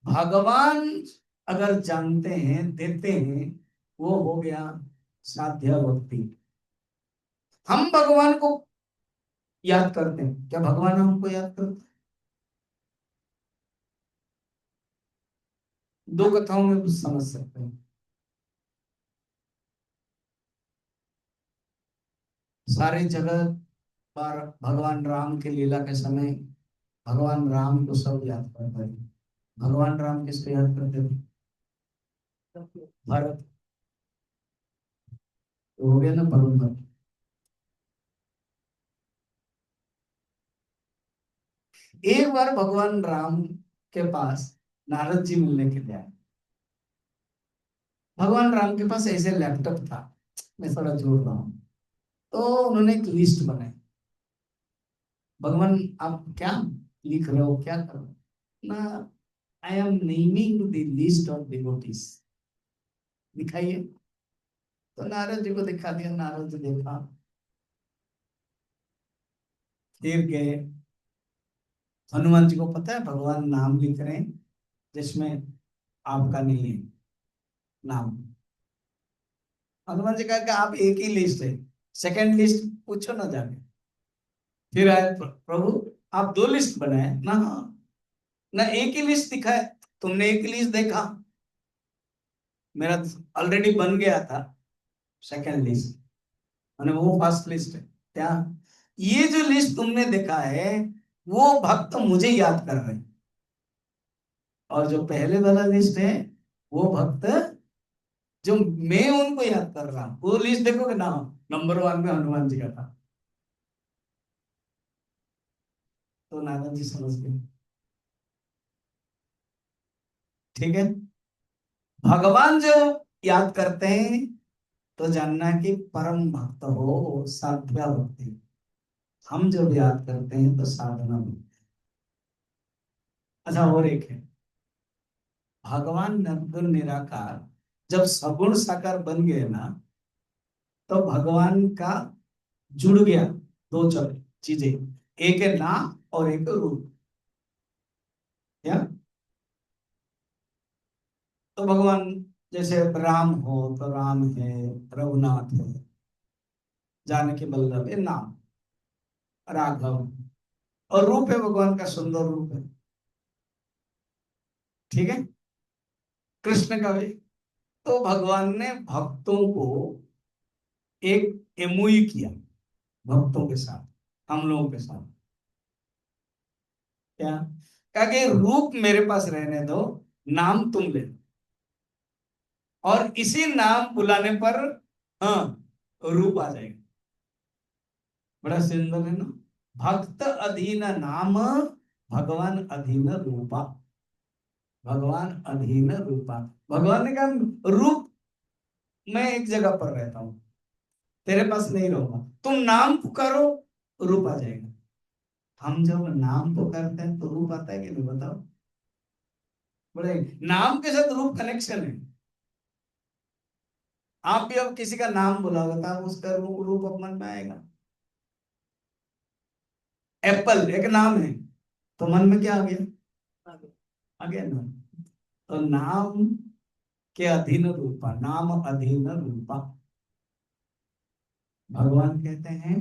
S1: भगवान अगर जानते हैं, देते हैं, वो हो गया साध्या भक्ति। हम भगवान को याद करते हैं, क्या भगवान हमको याद करते हैं? दो कथाओं में कुछ समझ सकते हैं। सारे जगत पर भगवान राम के लीला के समय भगवान राम को सब याद करते हैं। भगवान राम किसको याद करते थे? भरत। तो हो गया ना परम भक्त। एक बार भगवान राम के पास नारद जी मिलने के लिए आए। भगवान राम के पास ऐसे लैपटॉप था, मैं थोड़ा जोड़ रहा हूँ। तो उन्होंने एक लिस्ट बनाई। भगवान, आप क्या लिख रहे हो, क्या कर रहे हो? ना, I am naming the list of devotees. दिखाइए। तो नारद जी को दिखा दिया। नारद जी देखा, फिर गए। हनुमान जी को पता है भगवान नाम लिख रहे हैं जिसमें आपका नहीं है नाम। हनुमान जी कहा कि आप एक ही लिस्ट है, सेकंड लिस्ट पूछो ना जाके। फिर आए प्रभु, आप दो लिस्ट बनाए ना? ना एक ही लिस्ट दिखाए। तुमने एक ही लिस्ट देखा, मेरा ऑलरेडी बन गया था सेकंड लिस्ट, मैंने वो फर्स्ट लिस्ट है क्या? ये जो लिस्ट तुमने देखा है, वो भक्त मुझे याद कर रहे हैं, और जो पहले वाला लिस्ट है, वो भक्त जो मैं उनको याद कर रहा हूं। वो लिस्ट देखोगे ना, नंबर वन में हनुमान जी का था। तो नारद जी समझ गए। ठीक है। भगवान जो याद करते हैं तो जानना कि परम भक्त हो, साध्या भक्ति। हम जब याद करते हैं तो साधना भक्ति। अच्छा, और एक है, भगवान निर्गुण निराकार जब सगुण साकार बन गए ना, तो भगवान का जुड़ गया दो चीजें, एक है नाम और एक रूप। क्या? तो भगवान जैसे राम हो तो राम है, रघुनाथ है, जानकी वल्लभ है नाम, राघव। और रूप है भगवान का, सुंदर रूप है। ठीक है। कृष्ण का भी। तो भगवान ने भक्तों को एक एमओयू किया, भक्तों के साथ, हम लोगों के साथ। क्या? कहा कि रूप मेरे पास रहने दो, नाम तुम ले लो। और इसी नाम बुलाने पर, हाँ, रूप आ जाएगा। बड़ा सुंदर है ना। भक्त अधीन नाम, भगवान अधीन रूपा। भगवान अधीन रूपा। भगवान ने कहा रूप मैं एक जगह पर रहता हूं, तेरे पास नहीं रहूंगा, तुम नाम पुकारो, रूप आ जाएगा। हम जब नाम पुकारते हैं तो रूप आता है कि नहीं, बताओ? बड़े नाम के साथ रूप कनेक्शन है। आप भी अब किसी का नाम बुलाओगे तो आप उसका रूप मन में आएगा। एप्पल एक नाम है, तो मन में क्या आ गया? आ गया ना। तो नाम के अधीन रूपा, नाम अधीन रूपा। भगवान कहते हैं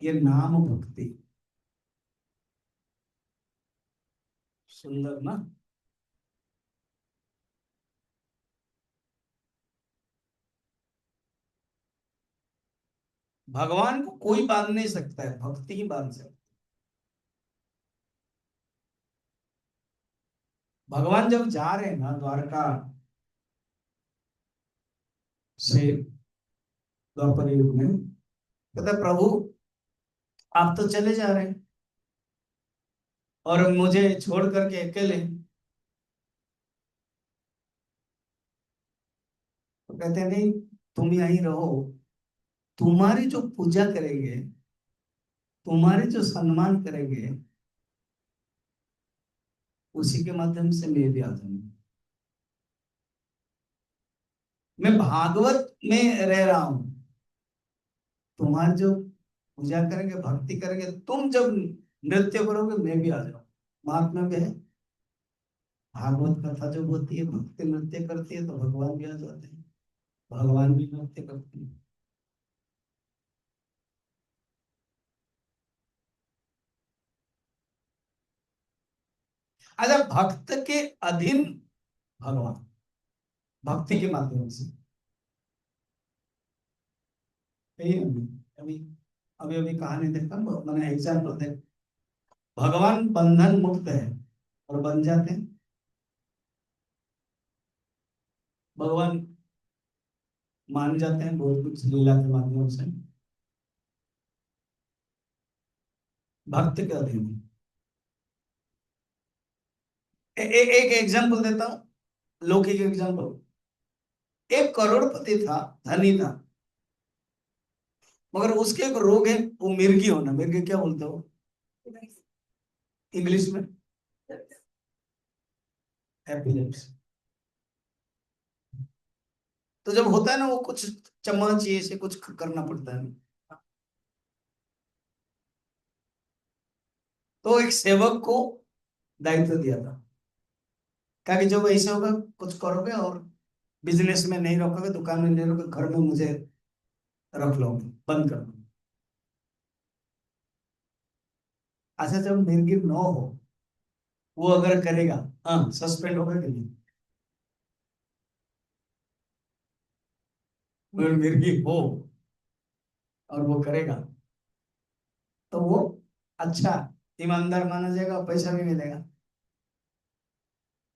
S1: ये नाम भक्ति। सुंदर ना। भगवान को कोई बांध नहीं सकता है, भक्ति ही बांध सकता है। भगवान जब जा रहे हैं ना द्वारका से, द्वापर युग में। कहता प्रभु आप तो चले जा रहे हैं और मुझे छोड़ करके अकेले। तो कहते नहीं, तुम यहीं रहो, तुम्हारी जो पूजा करेंगे, तुम्हारे जो सम्मान करेंगे, उसी के माध्यम से मैं भी आ जाऊंगा। मैं भागवत में रह रहा हूं, तुम्हारी जो पूजा करेंगे, भक्ति करेंगे, तुम जब नृत्य करोगे मैं भी आ जाऊंगा। महात्मा में है, भागवत कथा जब होती है, भक्ति नृत्य करती है, तो भगवान भी आ जाते हैं, भगवान भी नृत्य करते हैं। अच्छा, भक्त के अधीन भगवान, भक्ति के माध्यम से। यही अभी अभी अभी अभी कहानी देखा, मैंने एग्जाम्पल देख, भगवान बंधन मुक्त है और बन जाते हैं। भगवान मान जाते हैं बहुत कुछ लीला के माध्यम से, भक्त के अधीन। एक एग्जाम्पल देता हूँ, लौकिक एग्जाम्पल। एक करोड़पति था, धनी था, मगर उसके एक रोग है, वो मिर्गी होना। मिर्गी क्या बोलते हो इंग्लिश में? एपिलेप्सी। तो जब होता है ना, वो कुछ चम्मच ये से कुछ करना पड़ता है। तो एक सेवक को दायित्व दिया था, कहा कि जब ऐसे होगा कुछ करोगे और बिजनेस में नहीं रखोगे, दुकान में नहीं रखोगे, घर में मुझे रख लोगे, बंद कर दो। अच्छा, जब निर्गिर न हो, वो अगर करेगा, हाँ सस्पेंड होगा कि नहीं? वो निर्गिर हो और वो करेगा, तो वो अच्छा ईमानदार माना जाएगा और पैसा भी मिलेगा।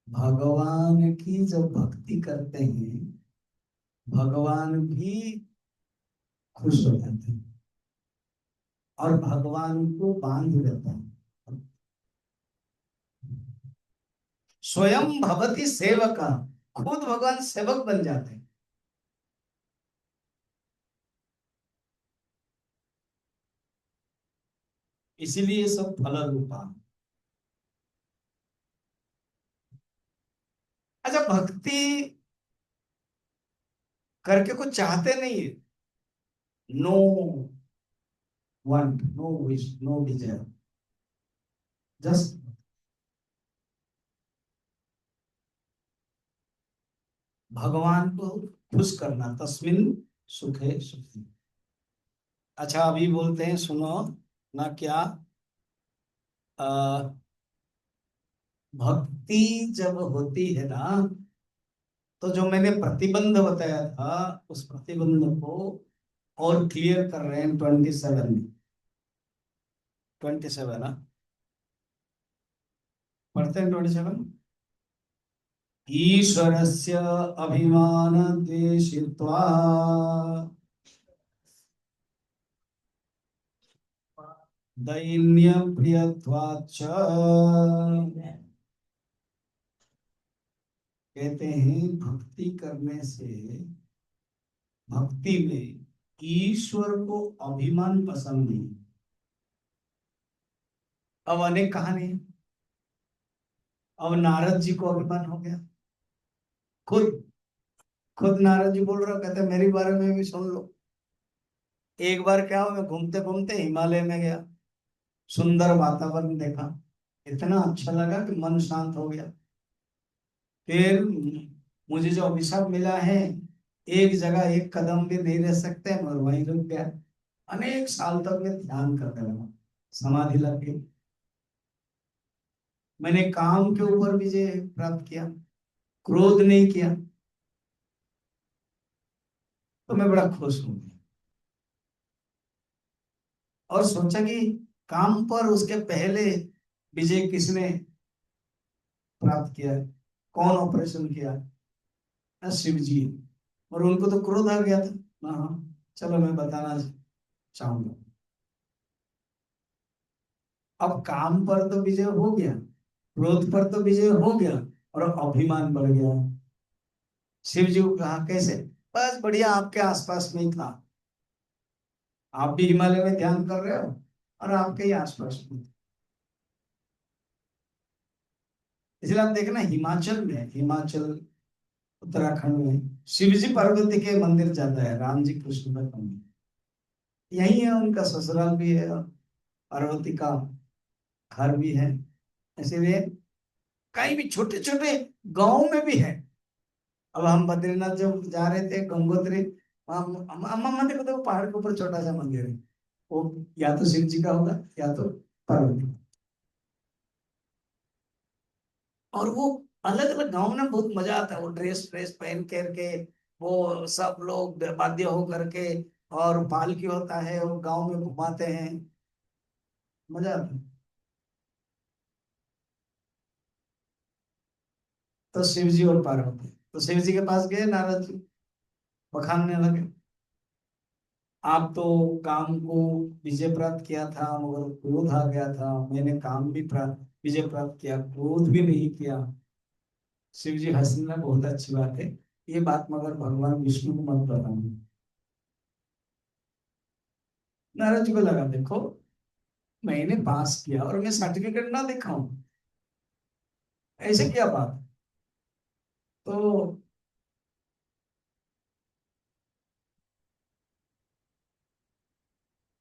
S1: भगवान की जब भक्ति करते हैं, भगवान भी खुश हो जाते हैं और भगवान को बांध देता है। स्वयं भवति सेवक, खुद भगवान सेवक बन जाते हैं। इसीलिए सब फल रूपा। अच्छा, भक्ति करके कुछ चाहते नहीं है, no want, no wish, no desire, just भगवान को खुश करना, तस्मिन सुखे सुखी। अच्छा, अभी बोलते हैं, सुनो ना क्या, आ, भक्ति जब होती है ना, तो जो मैंने प्रतिबंध बताया था, उस प्रतिबंध को और क्लियर कर रहे हैं 27 में। 27 ना, पढ़ते हैं 27। ईश्वरस्य अभिमान द्वेषित्वा दैन्य प्रियत्वाच्च, कहते हैं भक्ति करने से, भक्ति में ईश्वर को अभिमान पसंद नहीं। अब अनेक कहानी है। अब नारद जी को अभिमान हो गया, खुद खुद नारद जी बोल रहे हो, कहते मेरे बारे में भी सुन लो। एक बार क्या हुआ, मैं घूमते घूमते हिमालय में गया, सुंदर वातावरण देखा, इतना अच्छा लगा कि मन शांत हो गया। फिर मुझे जो अभिशाप मिला है, एक जगह एक कदम भी नहीं रह सकते, मैं वहीं रुक गया। अनेक साल तक मैं ध्यान करने लगा, समाधि लग गई। मैंने काम के ऊपर विजय प्राप्त किया, क्रोध नहीं किया, तो मैं बड़ा खुश हूँ। और सोचा कि काम पर उसके पहले विजय किसने प्राप्त किया है, कौन ऑपरेशन किया? शिव जी। और उनको तो क्रोध आ गया था। हाँ हाँ। चलो मैं बताना चाहूंगा। अब काम पर तो विजय हो गया, क्रोध पर तो विजय हो गया, और अभिमान बढ़ गया। शिव जी को कहा कैसे? बस बढ़िया, आपके आसपास में ही था। आप भी हिमालय में ध्यान कर रहे हो और आपके ही आसपास में। इसलिए आप देखना, हिमाचल में, हिमाचल उत्तराखंड में शिव जी पार्वती के मंदिर ज्यादा है, राम जी कृष्ण का कम है। यही है, उनका ससुराल भी है और पार्वती का घर भी है। इसीलिए कहीं भी छोटे छोटे गांव में भी है। अब हम बद्रीनाथ जब जा रहे थे, गंगोत्री, अम्मा मंदिर को, तो पहाड़ के ऊपर छोटा सा मंदिर है। वो या तो शिव जी का होगा या तो पार्वती। और वो अलग अलग गांव में बहुत मजा आता है, वो ड्रेस ड्रेस पहन करके, वो सब लोग वाद्य हो करके, और पालकी होता है, वो गांव में घुमाते हैं, मजा आता है। तो शिव जी और पार्वती, तो शिव जी के पास गए नारद जी, बखानने लगे, आप तो काम को विजय प्राप्त किया था मगर क्रोध आ गया था, मैंने काम भी प्राप्त, विजय प्राप्त किया, क्रोध भी नहीं किया। शिव जी हंसना, बहुत अच्छी बात है, ये बात मगर भगवान विष्णु को मत बताना। नारद जी को लगा, देखो मैंने पास किया और मैं सर्टिफिकेट ना दिखाऊं, ऐसे क्या बात। तो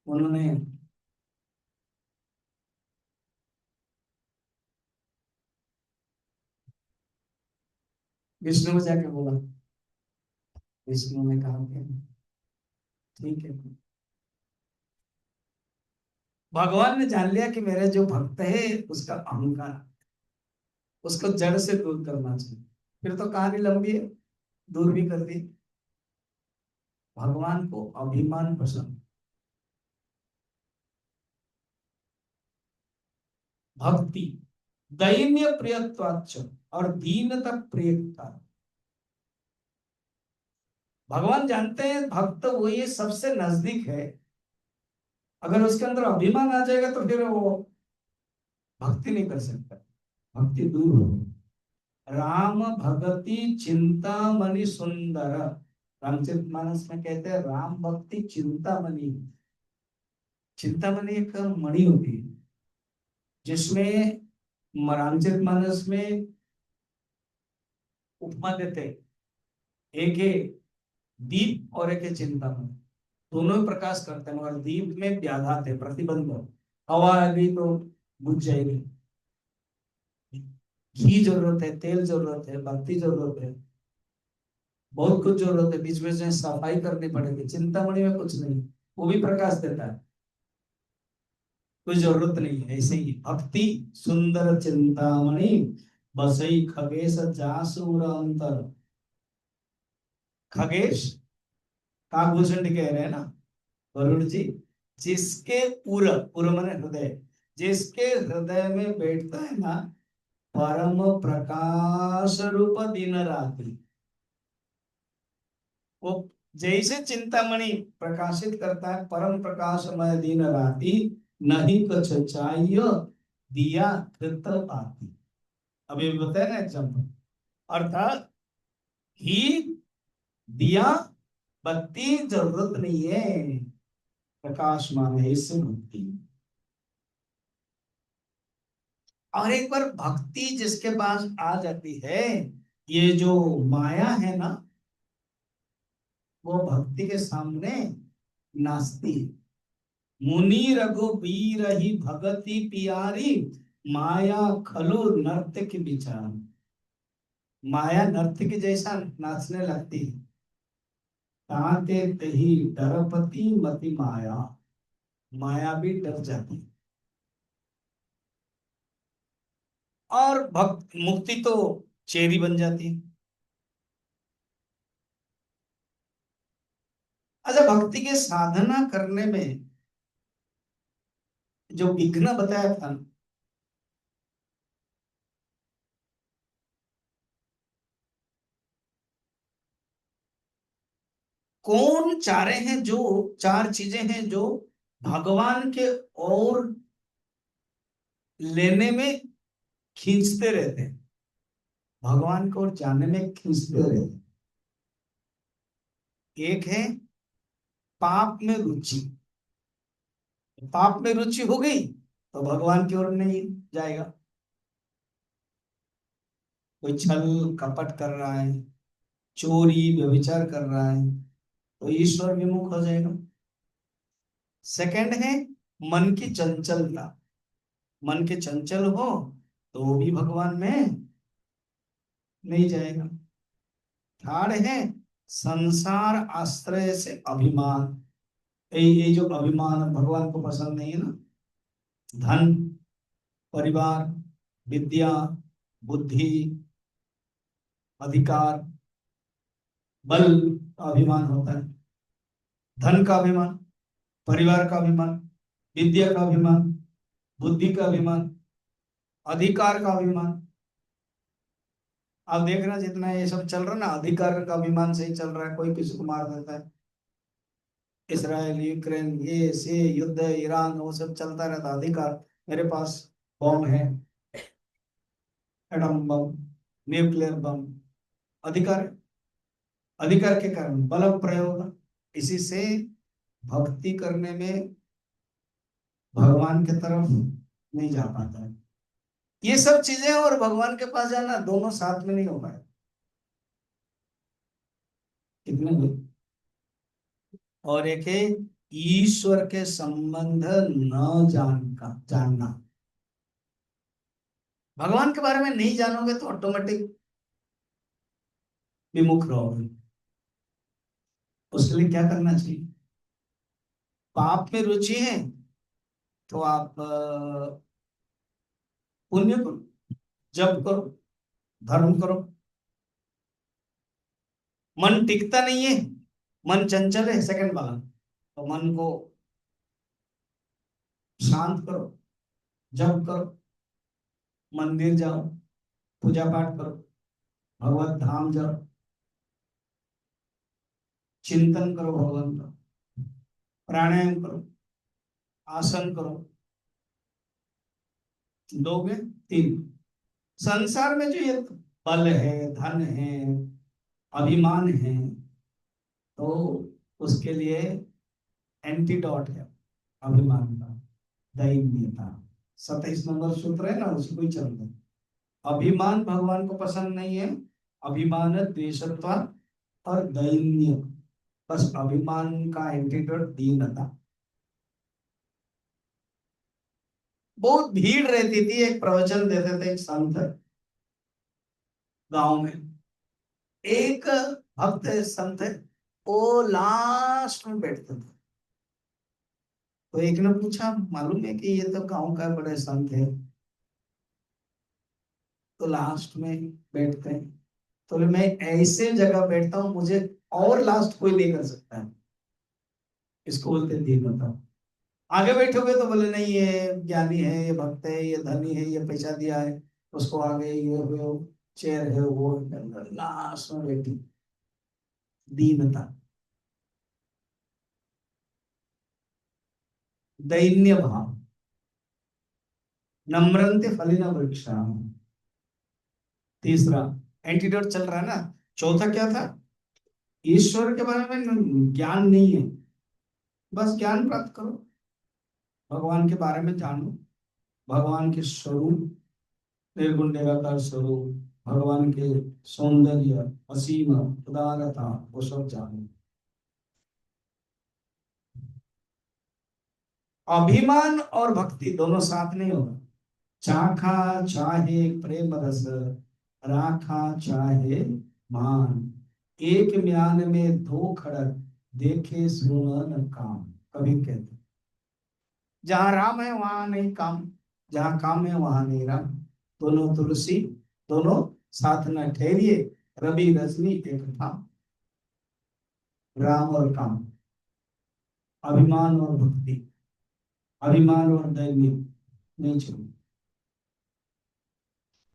S1: उन्होंने विष्णु को जाके बोला। विष्णु ने कहा कि ठीक है। भगवान ने जान लिया कि मेरा जो भक्त है उसका अहंकार, उसको जड़ से दूर करना चाहिए। फिर तो कहानी लंबी है, दूर भी कर दी। भगवान को अभिमान पसंद, भक्ति, दैन्य प्रियत्वाच्च, और दीनता प्रियता। भगवान जानते हैं भक्त वही है, सबसे नजदीक है। अगर उसके अंदर अभिमान आ जाएगा तो फिर वो भक्ति नहीं कर सकता, भक्ति दूर हो। राम भगति चिंतामणि सुंदर, रामचरितमानस में कहते हैं राम भक्ति चिंतामणि। चिंतामणि एक मणि होती है, जिसमें रामचरितमानस में उपमा देते हैं, एक है दीप और एक है चिंतामणि। दोनों ही प्रकाश करते हैं, मगर दीप में व्याघात है, प्रतिबंध है। हवा आ गई तो बुझ जाएगी। घी जरूरत है, तेल जरूरत है, बत्ती जरूरत है, बहुत कुछ जरूरत है, बीच बीच में सफाई करनी पड़ेगी। चिंतामणि में कुछ नहीं, वो भी प्रकाश देता है, कोई जरूरत नहीं है। ऐसे ही भक्ति सुंदर चिंतामणि, बसई खगेश जासूर अंतर। खगेश काकभूषण कह रहे हैं ना, वरुण जी, जिसके उर, उर माने हृदय, जिसके हृदय में बैठता है ना परम प्रकाश रूप दिन रात्रि, वो जैसे चिंतामणि प्रकाशित करता है, परम प्रकाशमय दिन राति, नहीं कुछ चाहिए दिया कृत पाती। अभी बताया ना एग्जाम्पल, अर्थात ही दिया, बत्ती जरूरत नहीं है, प्रकाशमान है, इससे मुक्ति। और एक बार भक्ति जिसके पास आ जाती है, ये जो माया है ना, वो भक्ति के सामने नाचती है। मुनि रघुबीर ही भगति पियारी, माया खलु नर्तक विचार। माया नर्तकी जैसा नाचने लगती है, ताते तही डरपति मति माया, माया भी डर जाती है। और भक्त मुक्ति तो चेरी बन जाती है। अच्छा, भक्ति के साधना करने में जो विघ्न बताया था, कौन चारे हैं जो, चार चीजें हैं जो भगवान के और लेने में खींचते रहते हैं, भगवान को और जानने में खींचते रहते हैं। एक है पाप में रुचि, पाप में रुचि हो गई तो भगवान की ओर नहीं जाएगा। कोई छल कपट कर रहा है, चोरी व्यभिचार कर रहा है, तो ईश्वर विमुख हो जाएगा। सेकंड है मन की चंचलता, मन के चंचल हो तो वो भी भगवान में नहीं जाएगा। थर्ड है संसार आश्रय से अभिमान, ये जो अभिमान भगवान को पसंद नहीं है ना। धन, परिवार, विद्या, बुद्धि, अधिकार, बल का अभिमान होता है। धन का अभिमान, परिवार का अभिमान, विद्या का अभिमान, बुद्धि का अभिमान, अधिकार का अभिमान। आप देख रहे हैं जितना ये सब चल रहा है ना, अधिकार का अभिमान से ही चल रहा है। कोई किसी को मार देता है, इसराइल यूक्रेन ये से युद्ध, ईरान, वो सब चलता रहता। अधिकार, मेरे पास बम है, एटम बम, न्यूक्लियर बम, अधिकार। अधिकार के कारण बल प्रयोग, इसी से भक्ति करने में भगवान की तरफ नहीं जा पाता है। ये सब चीजें और भगवान के पास जाना दोनों साथ में नहीं हो पाए। कितने लोग, और एक है ईश्वर के संबंध न जानना। भगवान के बारे में नहीं जानोगे तो ऑटोमेटिक विमुख रहोगे। उसके लिए क्या करना चाहिए? पाप में रुचि है तो आप पुण्य करो, जप करो, धर्म करो। मन टिकता नहीं है, मन चंचल है, सेकंड वाला, तो मन को शांत करो, जप करो, मंदिर जाओ, पूजा पाठ करो, भगवत धाम जाओ, चिंतन करो भगवान का, प्राणायाम करो, आसन करो। दो में तीन। संसार में जो ये बल है, धन है, अभिमान है, तो उसके लिए एंटीडोट है अभिमान का, दैन्यता। 27 नंबर सूत्र है ना, उसी को ही चलते हैं। अभिमान भगवान को पसंद नहीं है। अभिमान, द्वेषत्व और दैन्य, बस अभिमान का एंटीडोट दीनता। बहुत भीड़ रहती थी, एक प्रवचन देते थे एक संत गांव में। एक भक्त संत है, वो लास्ट में बैठते थे। तो एक ने पूछा, मालूम है कि ये तो गांव का बड़े संत है, तो लास्ट में बैठते हैं। तो मैं ऐसे जगह बैठता हूँ, मुझे और लास्ट कोई नहीं कर सकता है। इसको बोलते दिन बताओ। आगे बैठोगे तो बोले नहीं ये ज्ञानी है, ये भक्त है, ये धनी है, ये पैसा दिया है उसको, आगे ये हो, चेयर है वो, लास्ट में बैठी दीनता, दैन्य भाव। नम्रंते फलिना वृक्षा। तीसरा एंटीडोट चल रहा है ना। चौथा क्या था? ईश्वर के बारे में ज्ञान नहीं है, बस ज्ञान प्राप्त करो, भगवान के बारे में जानो, भगवान के स्वरूप, निर्गुण निराकार स्वरूप, भगवान के सौंदर्य, असीम उदारता, वो सब जानो। अभिमान और भक्ति दोनों साथ नहीं होगा। चाखा चाहे प्रेम रस, राखा चाहे मान, एक म्यान में दो खड़क, देखे सुन काम। कभी कहते जहां राम है वहां नहीं काम, जहां काम है वहां नहीं राम। दोनों तुलसी, दोनों साथ न ठहरिए, रवि रजनी एक था। राम और काम, अभिमान और भक्ति, अभिमान और दैन्य नहीं छोड़ो।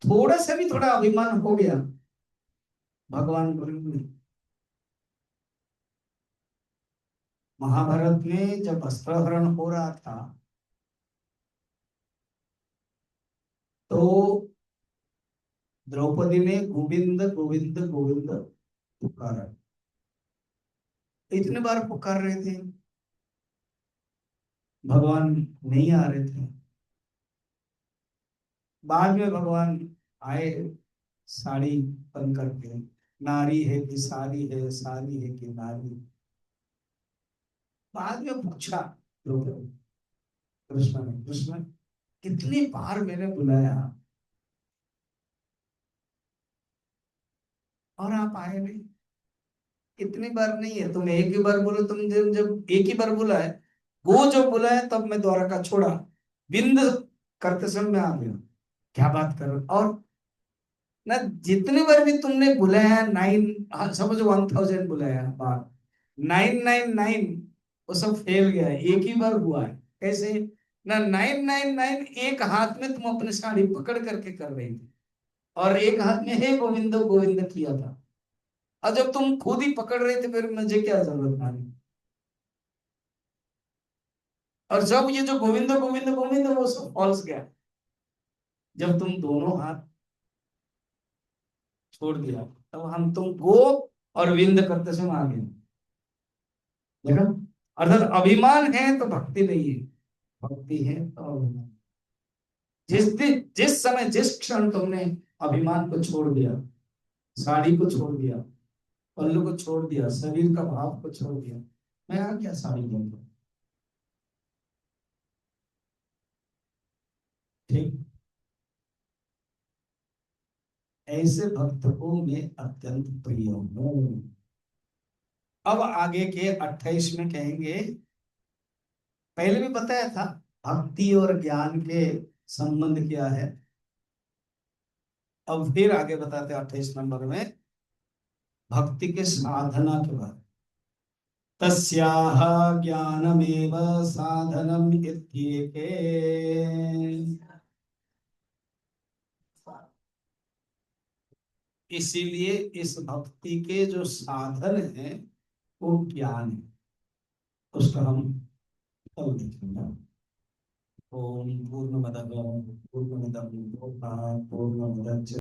S1: थोड़ा सा भी थोड़ा अभिमान हो गया, भगवान को नहीं। महाभारत में जब वस्त्रहरण हो रहा था तो द्रौपदी ने गोविंद गोविंद गोविंद पुकारा। इतने बार पुकार रहे थे, भगवान नहीं आ रहे थे। बाद में भगवान आए साड़ी बन करके, नारी है कि सारी है, सारी है कि नारी। बाद में पूछा द्रौपदी, कृष्ण ने, कृष्ण कितनी बार मैंने बुलाया और आप आए नहीं। इतनी बार नहीं है, तुम एक ही बार बोलो। तुम जब जब एक ही बार बोला है, वो जो बोला है, तब मैं द्वारका छोड़ा, बिंद करते समय मैं आ गया। क्या बात कर रहे हो? और ना, जितनी बार भी तुमने बुलाया, नाइन, समझो 1000 बुलाया बार, 999 वो सब फेल गया है, एक ही बार हुआ है। कैसे? ना, 999 एक हाथ में तुम अपनी साड़ी पकड़ करके कर रही थी, और एक हाथ में हे गोविंद गोविंद किया था। और जब तुम खुद ही पकड़ रहे थे, फिर मुझे क्या जरूरत था? और जब ये जो गोविंद गोविंद गोविंद, वो सब फॉल्स गया जब तुम दोनों हाथ छोड़ दिया। तब हम तुम गो और विंद करते समय आ गए। देखा? अर्थात अभिमान है तो भक्ति नहीं है, भक्ति है तो अभिमान। जिस दिन, जिस समय, जिस क्षण तुमने अभिमान को छोड़ दिया, साड़ी को छोड़ दिया, पल्लू को छोड़ दिया, शरीर का भाव को छोड़ दिया, मैं आ क्या साड़ी बोलूं? ठीक। ऐसे भक्त को मैं अत्यंत प्रिय हूं। अब आगे के 28 में कहेंगे, पहले भी बताया था भक्ति और ज्ञान के संबंध क्या है। अब फिर आगे बताते हैं 28 नंबर में भक्ति के साधना के बारे में। तस्याह ज्ञानमेव साधनम इत्येके। इसीलिए इस भक्ति के जो साधन है वो ज्ञान है, उसका हम कल देखेंगे। ओम पूर्णमदः पूर्णमिदं पूर्णात् पूर्णमुदच्यते